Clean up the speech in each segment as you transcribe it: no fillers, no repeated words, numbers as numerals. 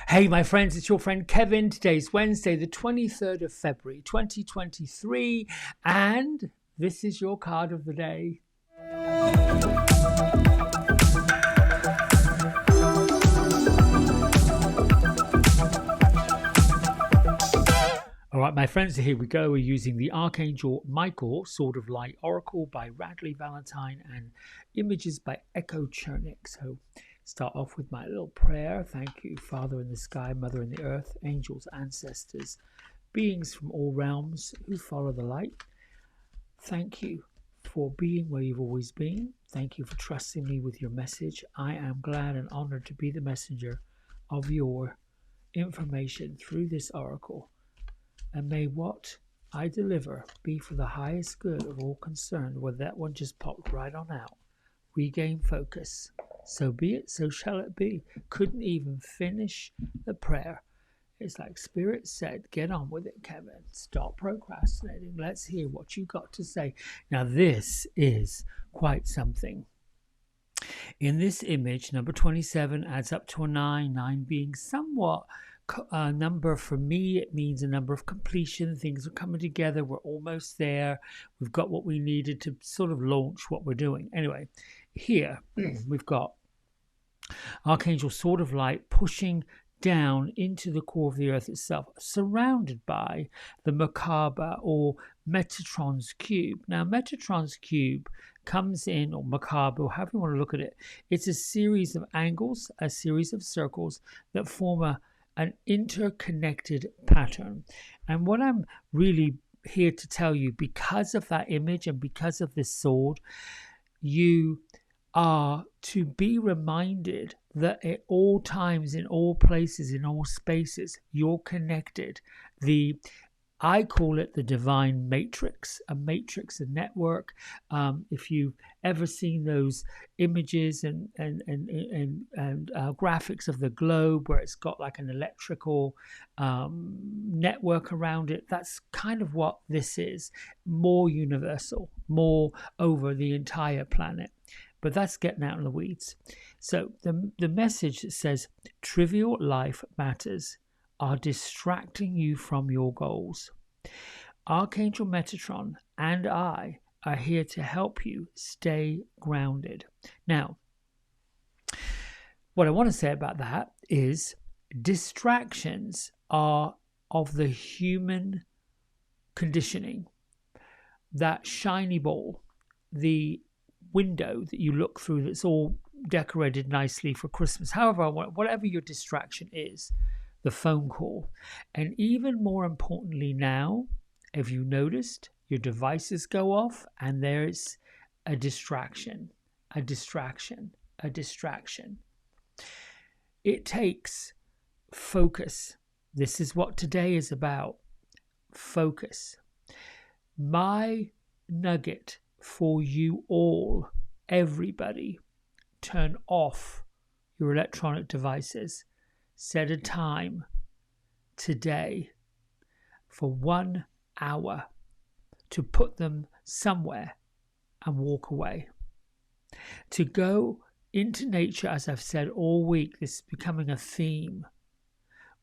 Hey, my friends, it's your friend Kevin. Today's Wednesday, the 23rd of February, 2023, and this is your card of the day. All right, my friends, here we go. We're using the Archangel Michael Sword of Light Oracle by Radley Valentine and images by Echo Chernik. So start off with my little prayer. Thank you, Father in the sky, Mother in the earth, angels, ancestors, beings from all realms who follow the light. Thank you for being where you've always been. Thank you for trusting me with your message. I am glad and honored to be the messenger of your information through this oracle. And may what I deliver be for the highest good of all concerned. Well, that one just popped right on out. Regain focus. So be it, so shall it be. Couldn't even finish the prayer. It's like Spirit said, get on with it, Kevin. Stop procrastinating. Let's hear what you got to say. Now, this is quite something. In this image, number 27 adds up to a 9, 9 being somewhat a number. For me, it means a number of completion. Things are coming together. We're almost there. We've got what we needed to sort of launch what we're doing. Anyway, here we've got Archangel Sword of Light pushing down into the core of the earth itself, surrounded by the macabre or Metatron's cube. Now, Metatron's cube comes in, or macabre, or however you want to look at it, it's a series of angles, a series of circles that form an interconnected pattern. And what I'm really here to tell you, because of that image and because of this sword, you are to be reminded that at all times, in all places, in all spaces, you're connected. I call it the divine matrix, a network. If you've ever seen those images and graphics of the globe where it's got like an electrical network around it, that's kind of what this is. More universal, more over the entire planet. But that's getting out in the weeds. So the message that says trivial life matters are distracting you from your goals. Archangel Metatron and I are here to help you stay grounded. Now, what I want to say about that is distractions are of the human conditioning. That shiny ball, the window that you look through that's all decorated nicely for Christmas, however, whatever your distraction is, the phone call. And even more importantly now, if you noticed, your devices go off and there's a distraction. It takes focus. This is what today is about. Focus. My nugget for you all, everybody, turn off your electronic devices. Set a time today for 1 hour to put them somewhere and walk away. To go into nature, as I've said all week, this is becoming a theme.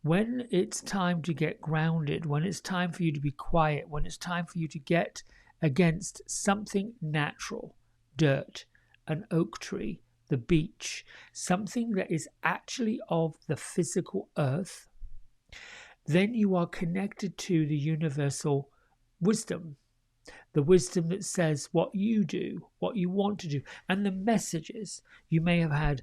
When it's time to get grounded, when it's time for you to be quiet, when it's time for you to get against something natural, dirt, an oak tree, the beach, something that is actually of the physical earth, then you are connected to the universal wisdom, the wisdom that says what you do, what you want to do, and the messages. You may have had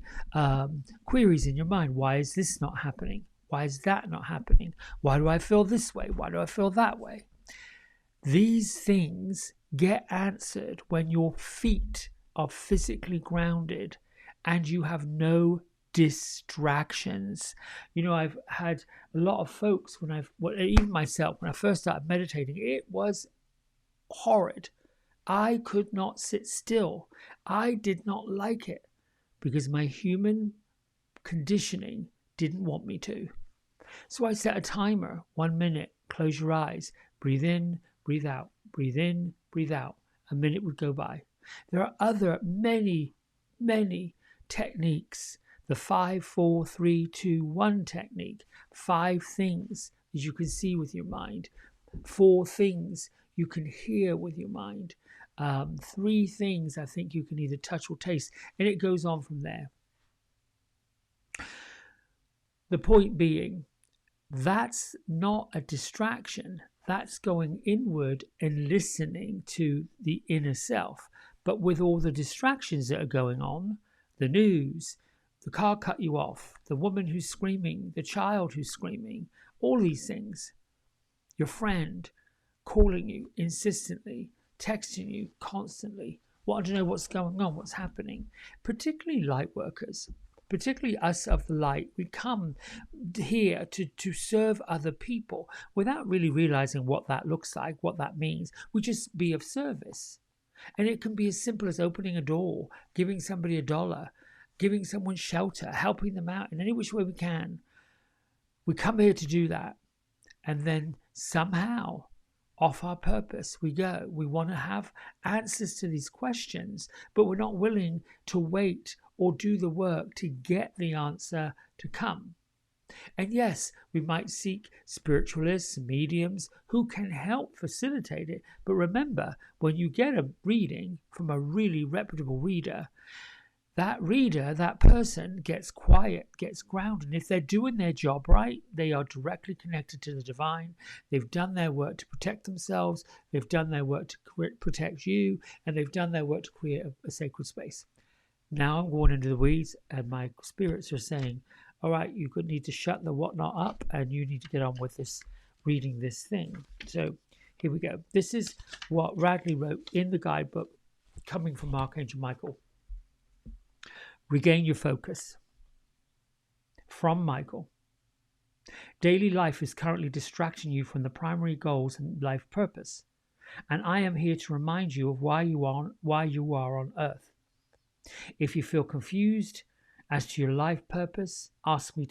queries in your mind. Why is this not happening? Why is that not happening? Why do I feel this way? Why do I feel that way? These things get answered when your feet are physically grounded and you have no distractions. You know, I've had a lot of folks even myself, when I first started meditating, it was horrid. I could not sit still. I did not like it because my human conditioning didn't want me to. So I set a timer, 1 minute, close your eyes, breathe in, breathe out, breathe in, breathe out. A minute would go by. There are many techniques the 5, 4, 3, 2, 1 technique. 5 things that you can see with your mind. 4 things you can hear with your mind. 3 things I think you can either touch or taste. And it goes on from there. The point being, that's not a distraction. That's going inward and listening to the inner self. But with all the distractions that are going on, the news, the car cut you off, the woman who's screaming, the child who's screaming, all these things, your friend calling you insistently, texting you constantly, wanting to know what's going on, what's happening, particularly light workers. Particularly us of the light, we come here to serve other people without really realizing what that looks like, what that means. We just be of service. And it can be as simple as opening a door, giving somebody $1, giving someone shelter, helping them out in any which way we can. We come here to do that. And then somehow, off our purpose, we go. We want to have answers to these questions, but we're not willing to wait or do the work to get the answer to come. And yes, we might seek spiritualists, mediums who can help facilitate it. But remember, when you get a reading from a really reputable reader, that person gets quiet, gets grounded. And if they're doing their job right, they are directly connected to the divine. They've done their work to protect themselves. They've done their work to protect you. And they've done their work to create a sacred space. Now I'm going into the weeds, and my spirits are saying, all right, you could need to shut the whatnot up, and you need to get on with this, reading this thing. So here we go. This is what Radley wrote in the guidebook, coming from Archangel Michael. Regain your focus. From Michael. Daily life is currently distracting you from the primary goals and life purpose, and I am here to remind you of why you are on Earth. If you feel confused as to your life purpose, ask me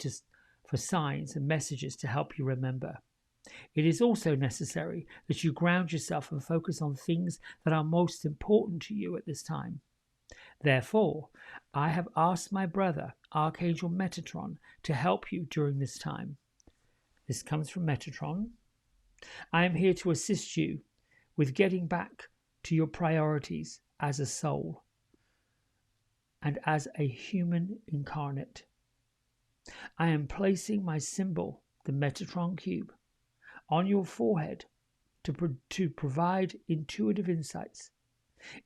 for signs and messages to help you remember. It is also necessary that you ground yourself and focus on things that are most important to you at this time. Therefore, I have asked my brother, Archangel Metatron, to help you during this time. This comes from Metatron. I am here to assist you with getting back to your priorities as a soul and as a human incarnate. I am placing my symbol, the Metatron cube, on your forehead to provide intuitive insights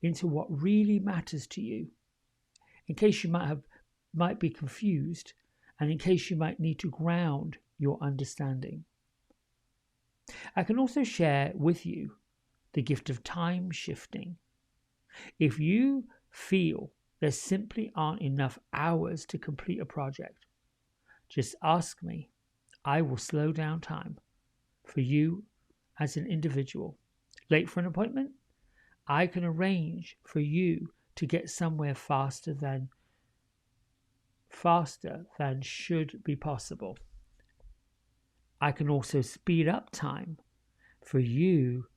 into what really matters to you, in case you might be confused, and in case you might need to ground your understanding. I can also share with you the gift of time shifting. If you feel there simply aren't enough hours to complete a project, just ask me. I will slow down time for you as an individual. Late for an appointment? I can arrange for you to get somewhere faster than should be possible. I can also speed up time for you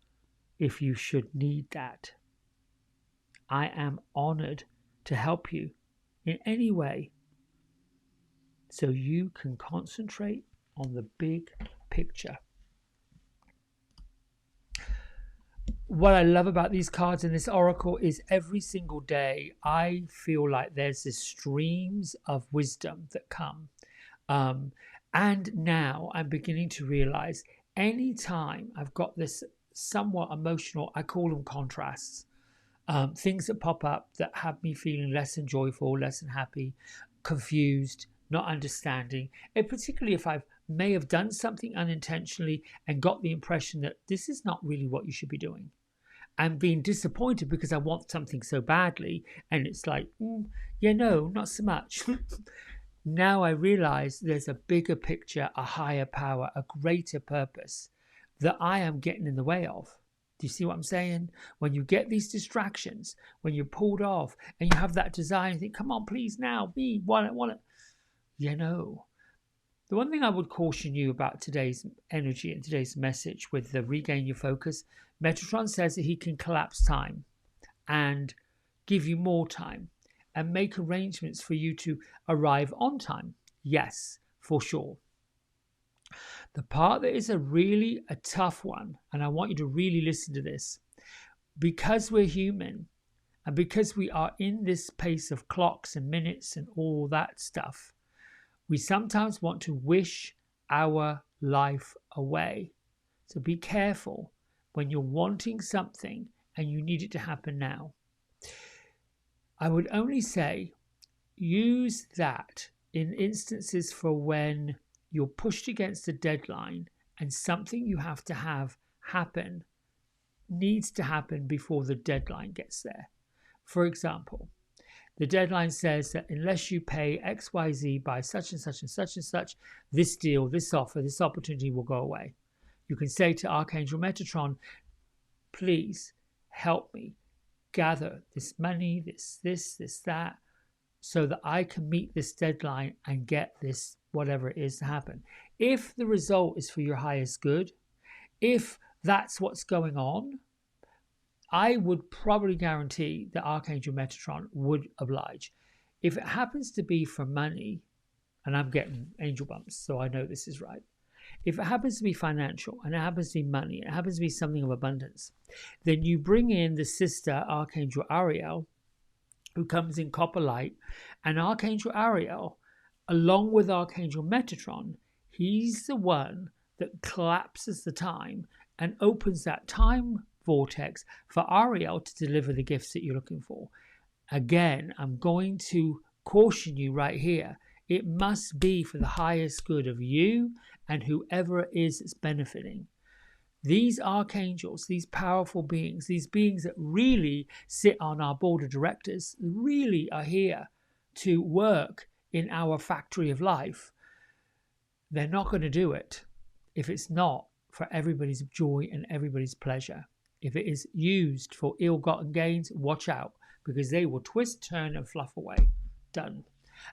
if you should need that. I am honored to help you in any way so you can concentrate on the big picture. What I love about these cards in this oracle is every single day I feel like there's this streams of wisdom that come. And now I'm beginning to realize anytime I've got this somewhat emotional, I call them contrasts, things that pop up that have me feeling less than joyful, less than happy, confused, not understanding, and particularly if I may have done something unintentionally and got the impression that this is not really what you should be doing. I'm being disappointed because I want something so badly, and it's like, yeah, no, not so much. Now I realize there's a bigger picture, a higher power, a greater purpose that I am getting in the way of. Do you see what I'm saying? When you get these distractions, when you're pulled off and you have that desire and think, come on, please now, me, want it. You know, the one thing I would caution you about today's energy and today's message with the regain your focus, Metatron says that he can collapse time and give you more time. and make arrangements for you to arrive on time. Yes, for sure. The part that is a tough one, and I want you to really listen to this, because we're human and because we are in this pace of clocks and minutes and all that stuff, we sometimes want to wish our life away. So be careful when you're wanting something and you need it to happen now. I would only say use that in instances for when you're pushed against a deadline and something you have to have happen needs to happen before the deadline gets there. For example, the deadline says that unless you pay XYZ by such and such and such and such, this deal, this offer, this opportunity will go away. You can say to Archangel Metatron, please help me gather this money, this, that, so that I can meet this deadline and get this, whatever it is, to happen. If the result is for your highest good, if that's what's going on, I would probably guarantee that Archangel Metatron would oblige. If it happens to be for money, and I'm getting angel bumps, so I know this is right. If it happens to be financial, and it happens to be money, it happens to be something of abundance, then you bring in the sister Archangel Ariel, who comes in copper light, and Archangel Ariel, along with Archangel Metatron, he's the one that collapses the time and opens that time vortex for Ariel to deliver the gifts that you're looking for. Again, I'm going to caution you right here. It must be for the highest good of you and whoever it is that's benefiting. These archangels, these powerful beings, these beings that really sit on our board of directors, really are here to work in our factory of life. They're not going to do it if it's not for everybody's joy and everybody's pleasure. If it is used for ill-gotten gains, watch out, because they will twist, turn, and fluff away. Done.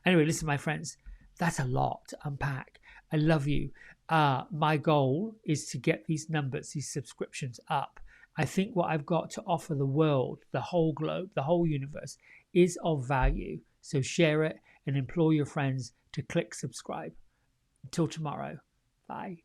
Anyway, listen, my friends, that's a lot to unpack. I love you. My goal is to get these numbers, these subscriptions up. I think what I've got to offer the world, the whole globe, the whole universe, is of value. So share it and implore your friends to click subscribe. Until tomorrow, bye.